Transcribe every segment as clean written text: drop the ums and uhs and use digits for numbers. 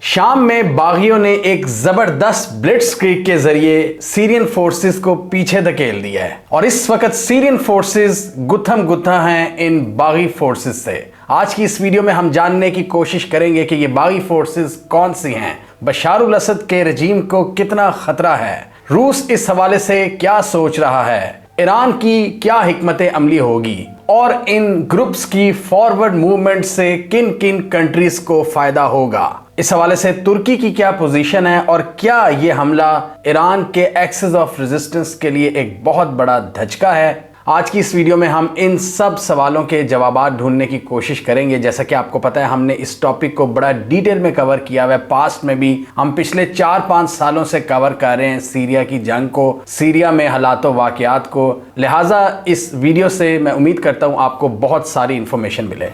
शाम में बागियों ने एक जबरदस्त ब्लिट्जक्रीग के जरिए सीरियन फोर्सेस को पीछे धकेल दिया है और इस वक्त सीरियन फोर्सेस गुत्थम गुत्था हैं इन बागी फोर्सेस से। आज की इस वीडियो में हम जानने की कोशिश करेंगे कि ये बागी फोर्सेस कौन सी हैं, बशारुल असद के रजीम को कितना खतरा है, रूस इस हवाले से क्या सोच रहा है, ईरान की क्या हिकमत अमली होगी और इन ग्रुप्स की फॉरवर्ड मूवमेंट से किन किन कंट्रीज को फायदा होगा। इस हवाले से तुर्की की क्या पोजीशन है और क्या ये हमला ईरान के एक्सेस ऑफ रेजिस्टेंस के लिए एक बहुत बड़ा धचका है। आज की इस वीडियो में हम इन सब सवालों के जवाब ढूंढने की कोशिश करेंगे। जैसा कि आपको पता है, हमने इस टॉपिक को बड़ा डिटेल में कवर किया हुआ है। पास्ट में भी हम पिछले 4-5 सालों से कवर कर रहे हैं सीरिया की जंग को, सीरिया में हालात वाक़यात को। लिहाजा इस वीडियो से मैं उम्मीद करता हूं आपको बहुत सारी इंफॉर्मेशन मिले।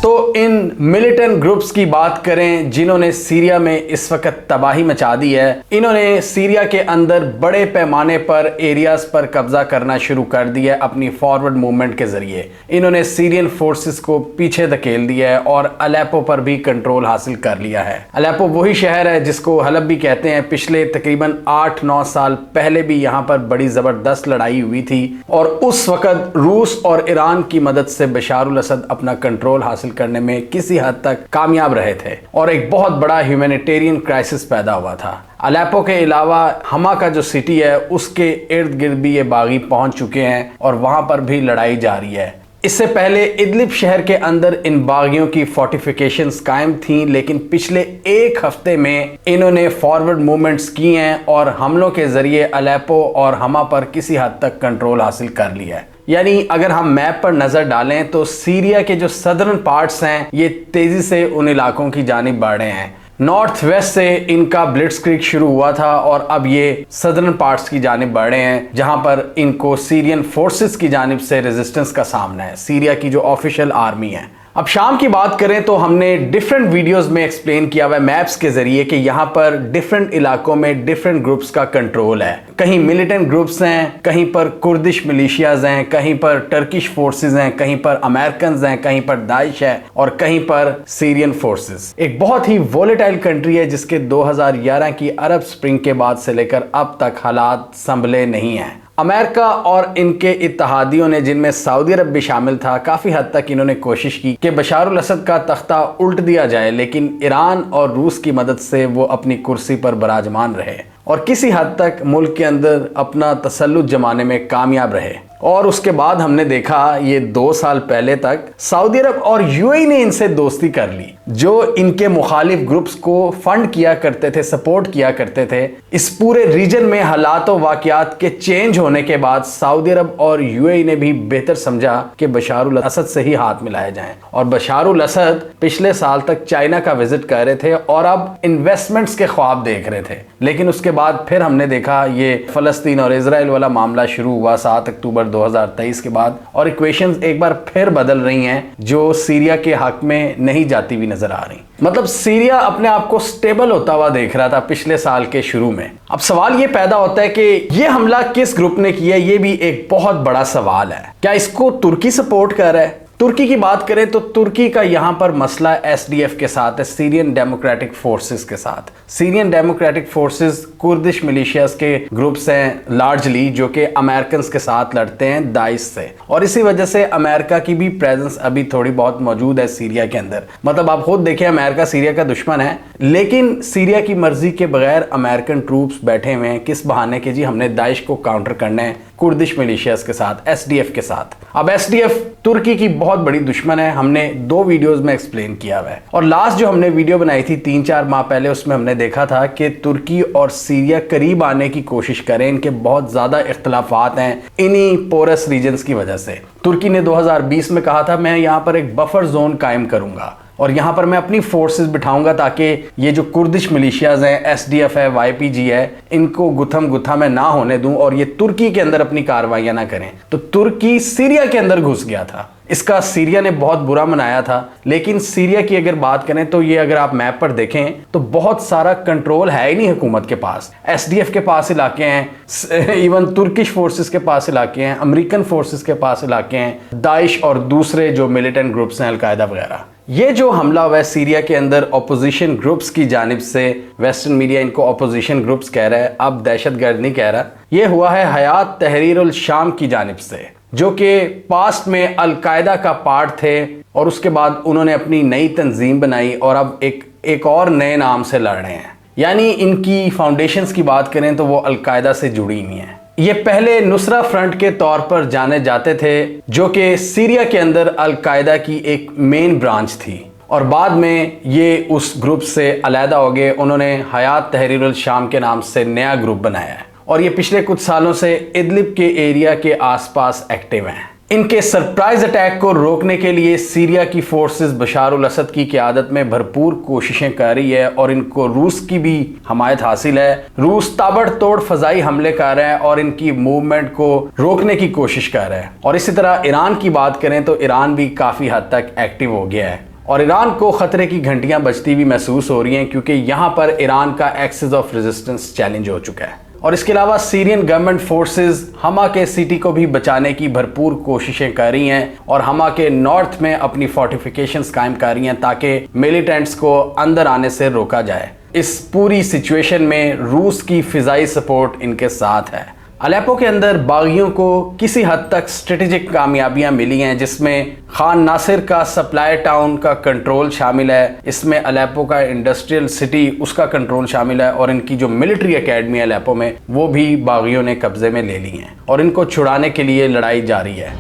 तो इन मिलिटेंट ग्रुप्स की बात करें जिन्होंने सीरिया में इस वक्त तबाही मचा दी है, इन्होंने सीरिया के अंदर बड़े पैमाने पर एरियाज पर कब्जा करना शुरू कर दिया है अपनी फॉरवर्ड मूवमेंट के जरिए। इन्होंने सीरियन फोर्सेस को पीछे धकेल दिया है और अलेपो पर भी कंट्रोल हासिल कर लिया है। अलेपो वही शहर है जिसको हलब भी कहते हैं। पिछले तकरीबन 8-9 साल पहले भी यहाँ पर बड़ी जबरदस्त लड़ाई हुई थी और उस वक्त रूस और ईरान की मदद से बशारुल असद अपना कंट्रोल हासिल करने में किसी हद तक कामयाब रहे थे और एक बहुत बड़ा ह्यूमैनिटेरियन क्राइसिस पैदा हुआ था। अलेपो के अलावा हमा का जो सिटी है उसके इर्द गिर्द भी ये बागी पहुंच चुके हैं और वहां पर भी लड़ाई जारी है। इससे पहले इदलिब शहर के अंदर इन बागियों की फोर्टिफिकेशंस कायम थीं, लेकिन पिछले एक हफ्ते में इन्होंने फॉरवर्ड मूवमेंट्स की हैं और हमलों के जरिए अलेपो और हमा पर किसी हद तक कंट्रोल हासिल कर लिया है। यानी अगर हम मैप पर नजर डालें तो सीरिया के जो सदर्न पार्ट्स हैं ये तेजी से उन इलाकों की जानिब बढ़ रहे हैं। नॉर्थ वेस्ट से इनका ब्लिट्जक्रीग शुरू हुआ था और अब ये सदर्न पार्ट्स की जानिब बढ़ रहे हैं जहां पर इनको सीरियन फोर्सेस की जानिब से रेजिस्टेंस का सामना है, सीरिया की जो ऑफिशियल आर्मी है। अब शाम की बात करें तो हमने डिफरेंट वीडियोस में एक्सप्लेन किया हुआ है मैप्स के जरिए कि यहाँ पर डिफरेंट इलाकों में डिफरेंट ग्रुप्स का कंट्रोल है। कहीं मिलिटेंट ग्रुप्स हैं, कहीं पर कुर्दिश मिलिशियाज हैं, कहीं पर टर्किश फोर्सेस हैं, कहीं पर अमेरिकन हैं, कहीं पर दाइश है और कहीं पर सीरियन फोर्सेस। एक बहुत ही वोलेटाइल कंट्री है जिसके 2011 की अरब स्प्रिंग के बाद से लेकर अब तक हालात संभले नहीं हैं। अमेरिका और इनके इत्तहादियों ने, जिनमें सऊदी अरब भी शामिल था, काफी हद तक इन्होंने कोशिश की कि बशारुल असद का तख्ता उल्ट दिया जाए, लेकिन ईरान और रूस की मदद से वो अपनी कुर्सी पर बराजमान रहे और किसी हद तक मुल्क के अंदर अपना तसल्लुत जमाने में कामयाब रहे। और उसके बाद हमने देखा ये 2 साल पहले तक सऊदी अरब और यूएई ने इनसे दोस्ती कर ली, जो इनके मुखालिफ ग्रुप्स को फंड किया करते थे, सपोर्ट किया करते थे। इस पूरे रीजन में हालात और वाकयात के चेंज होने के बाद सऊदी अरब और यूएई ने भी बेहतर समझा कि बशारुल असद से ही हाथ मिलाए जाएं और बशारुल असद पिछले साल तक चाइना का विजिट कर रहे थे और अब इन्वेस्टमेंट्स के ख्वाब देख रहे थे। लेकिन उसके बाद फिर हमने देखा ये फलस्तीन और इजराइल वाला मामला शुरू हुआ 7 अक्टूबर 2023 के बाद और इक्वेशंस एक बार फिर बदल रही हैं जो सीरिया के हक में नहीं जाती हुई नजर आ रही। मतलब सीरिया अपने आप को स्टेबल होता हुआ देख रहा था पिछले साल के शुरू में। अब सवाल ये पैदा होता है कि ये हमला किस ग्रुप ने किया, ये भी एक बहुत बड़ा सवाल है। क्या इसको तुर्की सपोर्ट कर रहा है? तुर्की की बात करें तो तुर्की का यहां पर मसला एसडीएफ के साथ है, सीरियन डेमोक्रेटिक फोर्सेस के साथ। Syrian democratic forces Kurdish militias के ग्रुप्स हैं लार्जली, जो कि अमेरिकन के साथ लड़ते हैं दाइश से, और इसी वजह से अमेरिका की भी प्रेजेंस अभी थोड़ी बहुत मौजूद है सीरिया के अंदर। मतलब आप खुद देखें, अमेरिका सीरिया का दुश्मन है, लेकिन सीरिया की मर्जी के बगैर अमेरिकन ट्रूप्स बैठे हुए हैं किस बहाने के जी हमने दाइश को काउंटर करना है कुर्दिश मिलिशियाज के साथ, एसडीएफ के साथ। अब एसडीएफ तुर्की की बहुत बड़ी दुश्मन है, हमने 2 वीडियोस में एक्सप्लेन किया हुआ है। और लास्ट जो हमने वीडियो बनाई थी 3-4 माह पहले, उसमें हमने देखा था कि तुर्की और सीरिया करीब आने की कोशिश करें, इनके बहुत ज्यादा इख्तलाफात हैं इन्हीं पोरस रीजन्स की वजह से। तुर्की ने 2020 में कहा था मैं यहाँ पर एक बफर जोन कायम करूंगा और यहाँ पर मैं अपनी फोर्सेस बिठाऊंगा ताकि ये जो कुर्दिश मिलिशियाज हैं, एसडीएफ है, वाईपीजी है, इनको गुथम गुथा में ना होने दूं और ये तुर्की के अंदर अपनी कार्रवाइयां ना करें। तो तुर्की सीरिया के अंदर घुस गया था। इसका सीरिया ने बहुत बुरा मनाया था। लेकिन सीरिया की अगर बात करें तो ये अगर आप मैप पर देखें तो बहुत सारा कंट्रोल है ही नहीं हुकूमत के पास। एसडीएफ के पास इलाके हैं, इवन तुर्किश फोर्सेस के पास इलाके हैं, अमेरिकन फोर्सेस के पास इलाके हैं, दाइश और दूसरे जो मिलिटेंट ग्रुप्स हैं अलकायदा वगैरह। ये जो हमला हुआ है सीरिया के अंदर अपोजिशन ग्रुप्स की जानिब से, वेस्टर्न मीडिया इनको अपोजिशन ग्रुप्स कह रहा है, अब दहशतगर्द नहीं कह रहा। ये हुआ है हयात तहरीर उल शाम की जानिब से, जो कि पास्ट में अलकायदा का पार्ट थे और उसके बाद उन्होंने अपनी नई तंजीम बनाई और अब एक और नए नाम से लड़ रहे हैं। यानी इनकी फाउंडेशंस की बात करें तो वो अलकायदा से जुड़ी हुई हैं। ये पहले नुसरा फ्रंट के तौर पर जाने जाते थे, जो कि सीरिया के अंदर अलकायदा की एक मेन ब्रांच थी, और बाद में ये उस ग्रुप से अलहदा हो गए। उन्होंने हयात तहरीर उल शाम के नाम से नया ग्रुप बनाया है और ये पिछले कुछ सालों से इदलिब के एरिया के आसपास एक्टिव हैं। इनके सरप्राइज अटैक को रोकने के लिए सीरिया की फोर्सेस बशार उल असद की क़यादत में भरपूर कोशिशें कर रही है और इनको रूस की भी हमायत हासिल है। रूस ताबड़तोड़ फजाई हमले कर रहा है और इनकी मूवमेंट को रोकने की कोशिश कर रहा है। और इसी तरह ईरान की बात करें तो ईरान भी काफ़ी हद तक एक्टिव हो गया है और ईरान को ख़तरे की घंटियां बजती हुई महसूस हो रही हैं, क्योंकि यहाँ पर ईरान का एक्सिस ऑफ रेजिस्टेंस चैलेंज हो चुका है। और इसके अलावा सीरियन गवर्नमेंट फोर्सेस हमा के सिटी को भी बचाने की भरपूर कोशिशें कर रही हैं और हमा के नॉर्थ में अपनी फोर्टिफिकेशंस कायम कर रही हैं ताकि मिलिटेंट्स को अंदर आने से रोका जाए। इस पूरी सिचुएशन में रूस की फिजाई सपोर्ट इनके साथ है। अलेप्पो के अंदर बागियों को किसी हद तक स्ट्रेटेजिक कामयाबियां मिली हैं, जिसमें खान नासिर का सप्लाई टाउन का कंट्रोल शामिल है, इसमें अलेप्पो का इंडस्ट्रियल सिटी उसका कंट्रोल शामिल है और इनकी जो मिलिट्री एकेडमी है अलेप्पो में वो भी बागियों ने कब्जे में ले ली हैं और इनको छुड़ाने के लिए लड़ाई जारी है।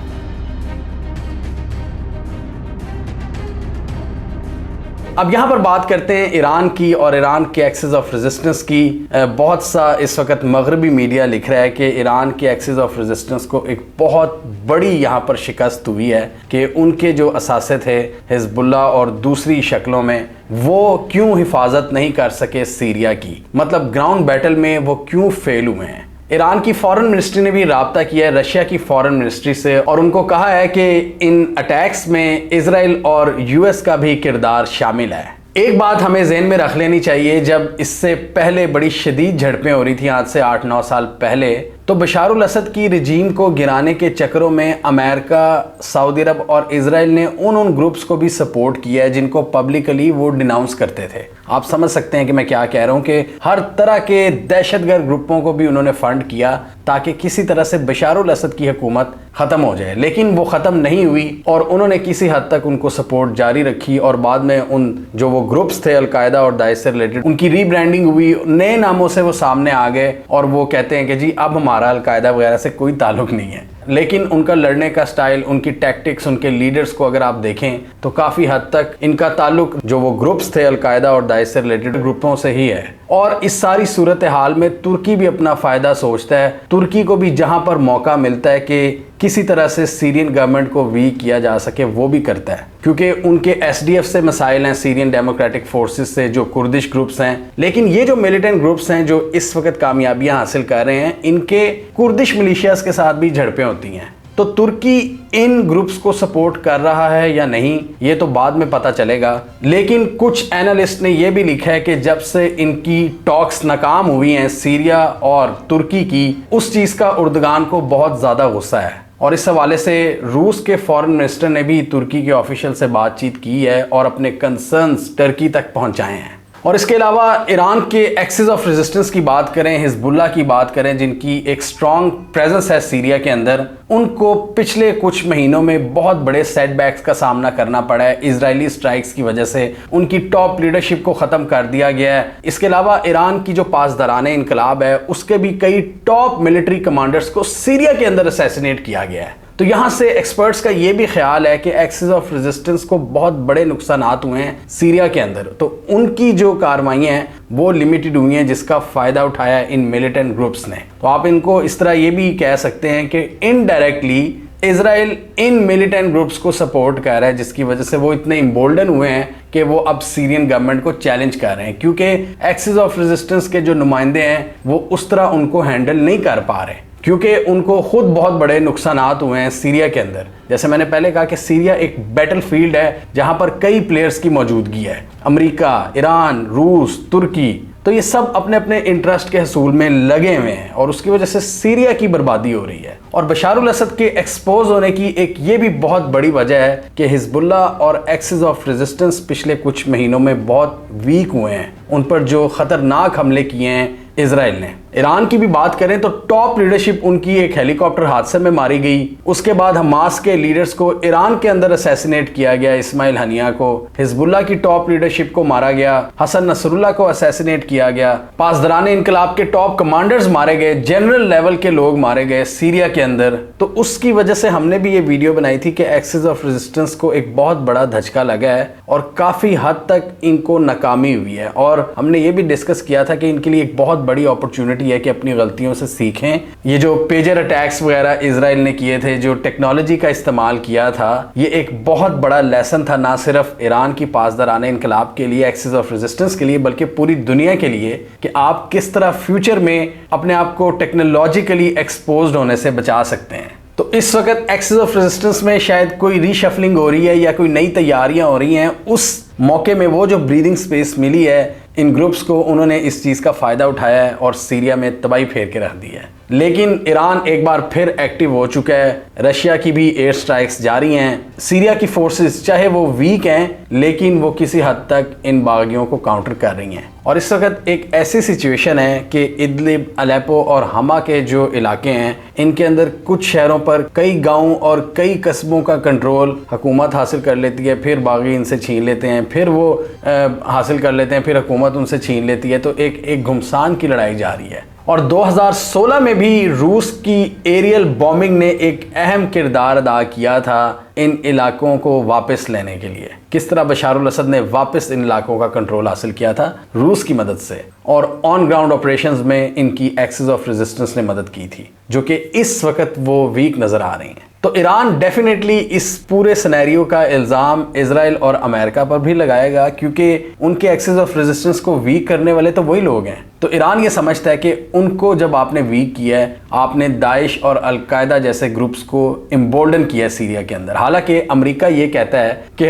अब यहाँ पर बात करते हैं ईरान की और ईरान के एक्सिस ऑफ रेजिस्टेंस की। बहुत सा इस वक्त मगरबी मीडिया लिख रहा है कि ईरान के एक्सिस ऑफ रेजिस्टेंस को एक बहुत बड़ी यहाँ पर शिकस्त हुई है कि उनके जो असासे थे हिजबुल्लाह और दूसरी शक्लों में, वो क्यों हिफाजत नहीं कर सके सीरिया की, मतलब ग्राउंड बैटल में वो क्यों फेल हुए हैं। ईरान की फॉरेन मिनिस्ट्री ने भी राब्ता किया है रशिया की फॉरेन मिनिस्ट्री से और उनको कहा है कि इन अटैक्स में इजराइल और यूएस का भी किरदार शामिल है। एक बात हमें ज़हन में रख लेनी चाहिए, जब इससे पहले बड़ी शदीद झड़पें हो रही थी आज से 8-9 साल पहले, तो बशार उल असद की रजीम को गिराने के चक्करों में अमेरिका, सऊदी अरब और इजराइल ने उन ग्रुप्स को भी सपोर्ट किया है जिनको पब्लिकली वो डिनाउंस करते थे। आप समझ सकते हैं कि मैं क्या कह रहा हूं कि हर तरह के दहशतगर्द ग्रुपों को भी उन्होंने फंड किया ताकि किसी तरह से बशार उल असद की हुकूमत ख़त्म हो जाए, लेकिन वो ख़त्म नहीं हुई और उन्होंने किसी हद तक उनको सपोर्ट जारी रखी और बाद में उन जो वो ग्रुप्स थे अलकायदा और दाइश से रिलेटेड, उनकी रीब्रांडिंग हुई, नए नामों से वो सामने आ गए और वो कहते हैं कि जी अब हमारा अलकायदा वगैरह से कोई ताल्लुक नहीं है। लेकिन उनका लड़ने का स्टाइल, उनकी टैक्टिक्स, उनके लीडर्स को अगर आप देखें तो काफ़ी हद तक इनका ताल्लुक जो वो ग्रुप्स थे अलकायदा और दाइश से रिलेटेड ग्रुपों से ही है। और इस सारी सूरत हाल में तुर्की भी अपना फ़ायदा सोचता है। तुर्की को भी जहां पर मौका मिलता है कि किसी तरह से सीरियन गवर्नमेंट को वीक किया जा सके वो भी करता है, क्योंकि उनके एसडीएफ से मसाइल हैं, सीरियन डेमोक्रेटिक फोर्सेस से जो कुर्दिश ग्रुप्स हैं। लेकिन ये जो मिलिटेंट ग्रुप्स हैं जो इस वक्त कामयाबियां हासिल कर रहे हैं, इनके कुर्दिश मिलिशियाज के साथ भी झड़पें होती हैं। तो तुर्की इन ग्रुप्स को सपोर्ट कर रहा है या नहीं ये तो बाद में पता चलेगा, लेकिन कुछ एनालिस्ट ने यह भी लिखा है कि जब से इनकी टॉक्स नाकाम हुई हैं सीरिया और तुर्की की, उस चीज़ का उर्दगान को बहुत ज़्यादा गुस्सा है और इस हवाले से रूस के फॉरेन मिनिस्टर ने भी तुर्की के ऑफिशियल से बातचीत की है और अपने कंसर्न्स टर्की तक पहुंचाए हैं। और इसके अलावा ईरान के एक्सिस ऑफ रेजिस्टेंस की बात करें, हिजबुल्लाह की बात करें जिनकी एक स्ट्रॉन्ग प्रेजेंस है सीरिया के अंदर, उनको पिछले कुछ महीनों में बहुत बड़े सेटबैक्स का सामना करना पड़ा है। इजरायली स्ट्राइक्स की वजह से उनकी टॉप लीडरशिप को ख़त्म कर दिया गया है। इसके अलावा ईरान की जो पासदाराने इनकलाब है उसके भी कई टॉप मिलिट्री कमांडर्स को सीरिया के अंदर असैसिनेट किया गया है। तो यहाँ से एक्सपर्ट्स का ये भी ख्याल है कि एक्सिस ऑफ रेजिस्टेंस को बहुत बड़े नुकसानात हुए हैं सीरिया के अंदर, तो उनकी जो कार्रवाइयाँ हैं वो लिमिटेड हुई हैं जिसका फ़ायदा उठाया इन मिलिटेंट ग्रुप्स ने। तो आप इनको इस तरह ये भी कह सकते हैं कि इनडायरेक्टली इजराइल इन मिलिटेंट ग्रुप्स को सपोर्ट कर रहा है, जिसकी वजह से वो इतने इम्बोल्डन हुए हैं कि वो अब सीरियन गवर्नमेंट को चैलेंज कर रहे हैं, क्योंकि एक्सिस ऑफ रेजिस्टेंस के जो नुमाइंदे हैं वो उस तरह उनको हैंडल नहीं कर पा रहे। क्योंकि उनको खुद बहुत बड़े नुकसानात हुए हैं सीरिया के अंदर। जैसे मैंने पहले कहा कि सीरिया एक बैटल फील्ड है जहां पर कई प्लेयर्स की मौजूदगी है, अमेरिका, ईरान, रूस, तुर्की, तो ये सब अपने अपने इंटरेस्ट के हसूल में लगे हुए हैं और उसकी वजह से सीरिया की बर्बादी हो रही है। और बशारुल असद के एक्सपोज होने की एक ये भी बहुत बड़ी वजह है कि हिजबुल्लाह और एक्सिस ऑफ रेजिस्टेंस पिछले कुछ महीनों में बहुत वीक हुए हैं। उन पर जो खतरनाक हमले किए हैं इजराइल ने। ईरान की भी बात करें तो टॉप लीडरशिप उनकी एक हेलीकॉप्टर हादसे में मारी गई। उसके बाद हमास के लीडर्स को ईरान के अंदर असैसिनेट किया गया, इस्माइल हनिया को। हिजबुल्लाह की टॉप लीडरशिप को मारा गया, हसन नसरुल्लाह को असैसिनेट किया गया। पासदाराने इनकलाब के टॉप कमांडर्स मारे गए, जनरल लेवल के लोग मारे गए सीरिया के अंदर। तो उसकी वजह से हमने भी ये वीडियो बनाई थी कि एक्सिस ऑफ रेजिस्टेंस को एक बहुत बड़ा धचका लगा है और काफी हद तक इनको नाकामी हुई है। और हमने ये भी डिस्कस किया था कि इनके लिए एक बहुत बड़ी अपॉर्चुनिटी है कि अपनी गलतियों से सीखें। ये जो पेजर अटैक्स वगैरह इजराइल ने किए थे, जो टेक्नोलॉजी का इस्तेमाल किया था, ये एक बहुत बड़ा लेसन था, ना सिर्फ ईरान की पासदाराने इनकलाब के लिए, एक्सिस ऑफ रेजिस्टेंस के लिए, बल्कि पूरी दुनिया के लिए कि आप किस तरह फ्यूचर में अपने आप को टेक्नोलॉजिकली एक्सपोज्ड होने से बचा सकते हैं। तो इस वक्त एक्सिस ऑफ रेजिस्टेंस में शायद कोई रीशफलिंग हो रही है या कोई नई तैयारियां हो रही हैं। उस मौके में वो जो ब्रीदिंग स्पेस मिली है इन ग्रुप्स को, उन्होंने इस चीज़ का फ़ायदा उठाया है और सीरिया में तबाही फेर के रख दी है। लेकिन ईरान एक बार फिर एक्टिव हो चुका है, रशिया की भी एयर स्ट्राइक्स जारी हैं। सीरिया की फोर्सेस चाहे वो वीक हैं लेकिन वो किसी हद तक इन बागियों को काउंटर कर रही हैं। और इस वक्त एक ऐसी सिचुएशन है कि इदलिब, अलेप्पो और हमा के जो इलाके हैं, इनके अंदर कुछ शहरों पर कई गाँव और कई कस्बों का कंट्रोल हुकूमत हासिल कर लेती है, फिर बागी इनसे छीन लेते हैं, फिर वो हासिल कर लेते हैं, फिर हुकूमत उनसे छीन लेती है। तो एक घुमसान की लड़ाई जारी है। और 2016 में भी रूस की एरियल बॉम्बिंग ने एक अहम किरदार अदा किया था इन इलाकों को वापस लेने के लिए। किस तरह बशारुल असद ने वापस इन इलाकों का कंट्रोल हासिल किया था रूस की मदद से, और ऑन ग्राउंड ऑपरेशंस में इनकी एक्सिस ऑफ रेजिस्टेंस ने मदद की थी, जो कि इस वक्त वो वीक नजर आ रही हैं। तो ईरान डेफिनेटली इस पूरे सिनेरियो का इल्ज़ाम इजराइल और अमेरिका पर भी लगाएगा, क्योंकि उनके एक्सिस ऑफ रेजिस्टेंस को वीक करने वाले तो वही लोग हैं। तो ईरान ये समझता है कि उनको जब आपने वीक किया है, आपने दाइश और अलकायदा जैसे ग्रुप्स को एम्बोल्डन किया है सीरिया के अंदर। हालांकि अमेरिका ये कहता है कि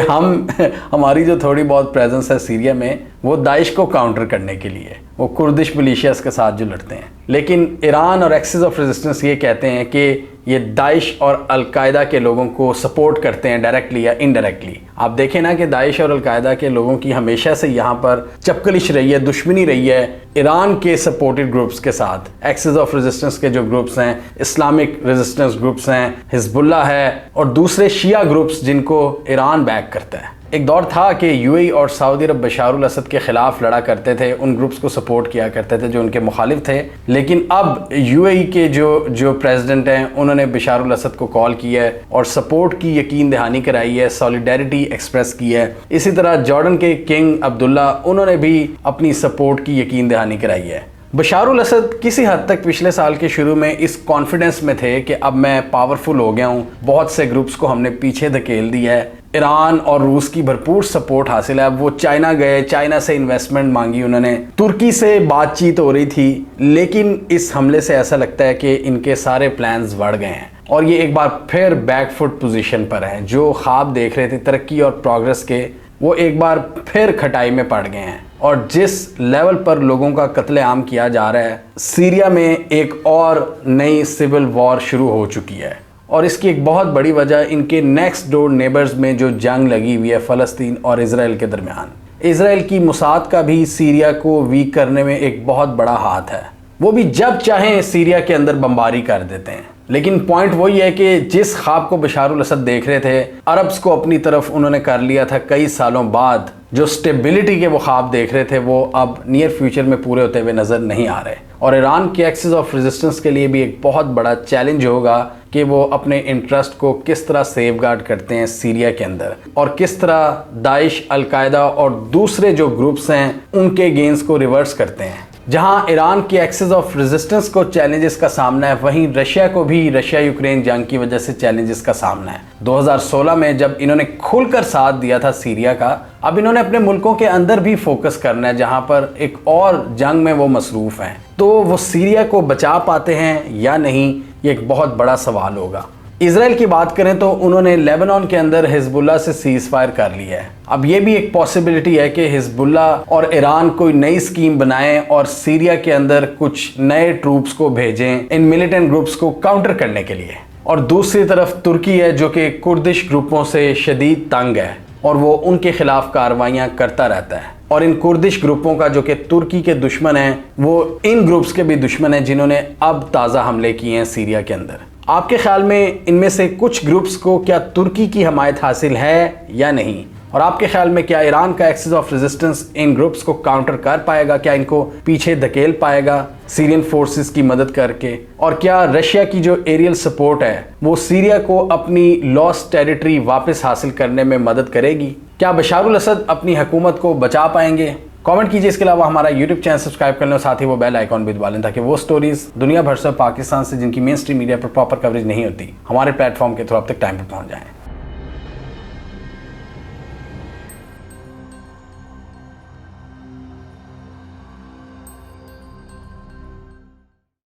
हमारी जो थोड़ी बहुत प्रेजेंस है सीरिया में, वो दाइश को काउंटर करने के लिए, वो कुर्दिश मिलिशियास के साथ जो लड़ते हैं। लेकिन ईरान और एक्सिस ऑफ रेजिस्टेंस ये कहते हैं कि ये दाइश और अलकायदा के लोगों को सपोर्ट करते हैं डायरेक्टली या इनडायरेक्टली। आप देखें ना कि दाइश और अलकायदा के लोगों की हमेशा से यहाँ पर चपकलिश रही है, दुश्मनी रही है ईरान के सपोर्टेड ग्रुप्स के साथ। एक्सिस ऑफ रेजिस्टेंस के जो ग्रुप्स हैं, इस्लामिक रेजिस्टेंस ग्रुप्स हैं, हिजबुल्लाह है और दूसरे शिया ग्रुप्स जिनको ईरान बैक करता है। एक दौर था कि यूएई और सऊदी अरब बशारुल असद के खिलाफ लड़ा करते थे, उन ग्रुप्स को सपोर्ट किया करते थे जो उनके मुखालिफ थे। लेकिन अब यूएई के जो प्रेसिडेंट हैं, उन्होंने बशारुल असद को कॉल किया है और सपोर्ट की यकीन दहानी कराई है, सॉलिडेरिटी एक्सप्रेस की है। इसी तरह जॉर्डन के किंग अब्दुल्ला, उन्होंने भी अपनी सपोर्ट की यकीन दहानी कराई है। बशारुल असद किसी हद तक पिछले साल के शुरू में इस कॉन्फिडेंस में थे कि अब मैं पावरफुल हो गया हूँ, बहुत से ग्रुप्स को हमने पीछे धकेल दिया है, ईरान और रूस की भरपूर सपोर्ट हासिल है। अब वो चाइना गए, चाइना से इन्वेस्टमेंट मांगी उन्होंने, तुर्की से बातचीत हो रही थी। लेकिन इस हमले से ऐसा लगता है कि इनके सारे प्लान्स बढ़ गए हैं और ये एक बार फिर बैकफुट पोजीशन पर हैं। जो ख्वाब देख रहे थे तरक्की और प्रोग्रेस के, वो एक बार फिर खटाई में पड़ गए हैं। और जिस लेवल पर लोगों का कत्लेआम किया जा रहा है, सीरिया में एक और नई सिविल वॉर शुरू हो चुकी है। और इसकी एक बहुत बड़ी वजह इनके नेक्स्ट डोर नेबर्स में जो जंग लगी हुई है फ़लस्तीन और इजराइल के दरमियान। इजराइल की मुसाद का भी सीरिया को वीक करने में एक बहुत बड़ा हाथ है। वो भी जब चाहें सीरिया के अंदर बमबारी कर देते हैं। लेकिन पॉइंट वही है कि जिस ख्वाब को बशारुल असद देख रहे थे, अरब्स को अपनी तरफ उन्होंने कर लिया था कई सालों बाद। जो स्टेबिलिटी के वो ख्वाब देख रहे थे, वो अब नियर फ्यूचर में पूरे होते हुए नज़र नहीं आ रहे। और ईरान के एक्सिस ऑफ रेजिस्टेंस के लिए भी एक बहुत बड़ा चैलेंज होगा कि वो अपने इंटरेस्ट को किस तरह सेफगार्ड करते हैं सीरिया के अंदर, और किस तरह दाइश, अलकायदा और दूसरे जो ग्रुप्स हैं उनके गेंस को रिवर्स करते हैं। जहां ईरान की एक्सेस ऑफ रेजिस्टेंस को चैलेंजेस का सामना है, वहीं रशिया को भी रशिया यूक्रेन जंग की वजह से चैलेंजेस का सामना है। 2016 में जब इन्होंने खुलकर साथ दिया था सीरिया का, अब इन्होंने अपने मुल्कों के अंदर भी फोकस करना है जहां पर एक और जंग में वो मसरूफ हैं। तो वो सीरिया को बचा पाते हैं या नहीं, ये एक बहुत बड़ा सवाल होगा। इजराइल की बात करें तो उन्होंने लेबनान के अंदर हिजबुल्लाह से सीज फायर कर लिया है। अब ये भी एक पॉसिबिलिटी है कि हिजबुल्लाह और ईरान कोई नई स्कीम बनाएं और सीरिया के अंदर कुछ नए ट्रूप्स को भेजें इन मिलिटेंट ग्रुप्स को काउंटर करने के लिए। और दूसरी तरफ तुर्की है जो कि कुर्दिश ग्रुपों से शदीद तंग है और वो उनके खिलाफ कार्रवाइयाँ करता रहता है। और इन कुर्दिश ग्रुपों का जो कि तुर्की के दुश्मन हैं, वो इन ग्रुप्स के भी दुश्मन हैं जिन्होंने अब ताज़ा हमले किए हैं सीरिया के अंदर। आपके ख्याल में इनमें से कुछ ग्रुप्स को क्या तुर्की की हमायत हासिल है या नहीं? और आपके ख्याल में क्या ईरान का एक्सेस ऑफ रेजिस्टेंस इन ग्रुप्स को काउंटर कर पाएगा? क्या इनको पीछे धकेल पाएगा सीरियन फोर्सेस की मदद करके? और क्या रशिया की जो एरियल सपोर्ट है वो सीरिया को अपनी लॉस्ट टेरिटरी वापस हासिल करने में मदद करेगी? क्या बशारुल असद अपनी हुकूमत को बचा पाएंगे? कमेंट कीजिए। इसके अलावा हमारा यूट्यूब चैनल सब्सक्राइब कर लें और साथ ही वो बेल आइकॉन भी दबा लें ताकि वो स्टोरीज दुनिया भर से पाकिस्तान से जिनकी मेन स्ट्रीम मीडिया पर प्रॉपर कवरेज नहीं होती, हमारे प्लेटफॉर्म के थ्रू अब तक टाइम पर पहुंच जाएं।